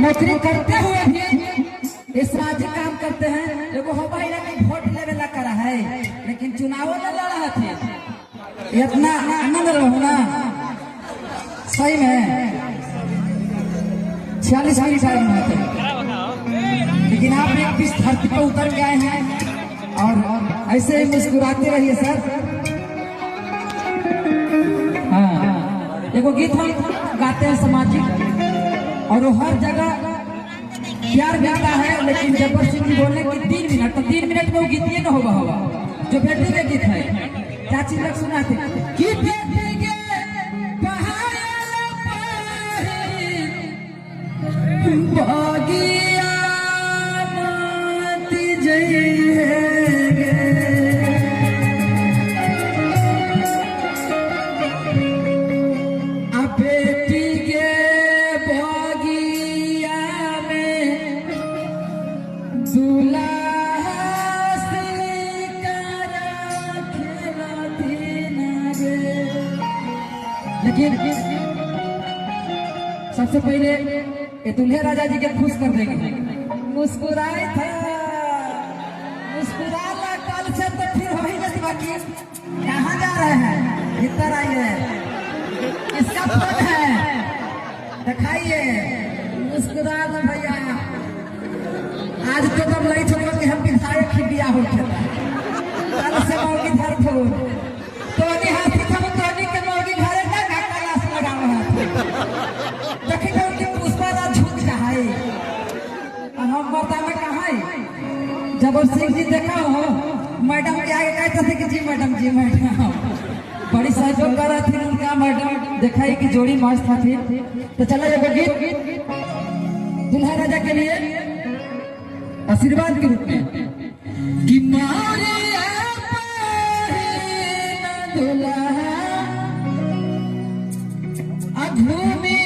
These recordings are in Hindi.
नौकरी करते हुए भी ये सामाजिक काम करते हैं। एगो हवाई लगे वोट लेवे ला करा है, लेकिन चुनाव में लड़ा थे। इतना आनंद रहो ना, सही में 46 मिनट टाइम होते, लेकिन आप एक पीस धरती पर उतर गए हैं और ऐसे ही मुस्कुराते रहिए सर। हाँ, एगो गीत हम गाते हैं सामाजिक, और वो हर जगह प्यार मिलता है, लेकिन जबर सिंह जी बोलने की 3 मिनट, तो 3 मिनट में वो गीत ये न होगा जो बेटी के गीत है। क्या चीज लग सुना थे कि बेटी के बागिया माती जइए लेकिन सबसे पहले ये दूल्हे राजा जी के खुश कर देंगे। मुस्कुराए था, मुस्कुरा ला कल से तो फिर हो ही नहीं बाकी। कहाँ जा रहे हैं? इधर आइए, इसका फोन है, दिखाइए, मुस्कुरा लो भैया। आज तो तब नहीं छोड़ो कि हम विधायक ही दिया हो, कल से मौगी धर फोन तो हाथी सब तो के मौगी घरे हम बता में कहा जब सिंह जी देखा हो मैडम के आगे कहते थे कि जी मैडम बड़ी सहयोग कर रही थी उनका। मैडम देखा कि जोड़ी मस्त थी। तो चलो एगो गीत दूल्हा राजा के लिए आशीर्वाद के रूप में कि मारे दूल्हा अधूमी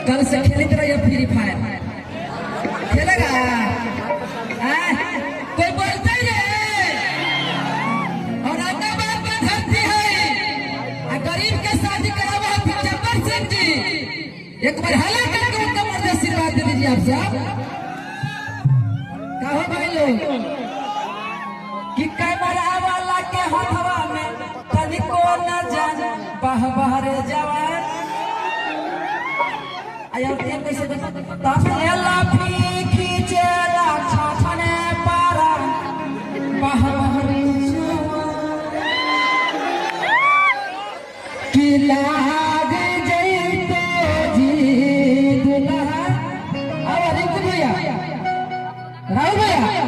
कल से खेलते रहिए फ्री फायर, खेलेगा कोई बोलते ही और औरंगाबाद में धरती है गरीब के शादी करावा है जब्बर सिंह जी। एक बार हला करके उनका मर्द आशीर्वाद दे दीजिए आप सब। कहो भाई लोग कि कैमरा वाला के हथवा में तनिको न जान बहबहरे जवान कैसे खींचेला छाछने पारा बहबहरे कि लाग जइतो जी दुल्हा। और रिंकू भैया, राहुल भैया,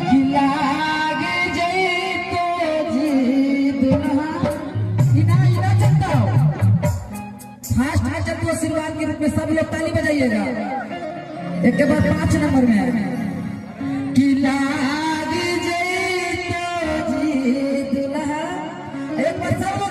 कि लाग जइतो जी दुल्हा। इना चलता हो फास्ट जब तो आशीर्वाद के रूप में सब लोग ताली बजाइएगा। एक के बाद 5 नंबर में कि लाग जइतो जी दुल्हा। एक बार सब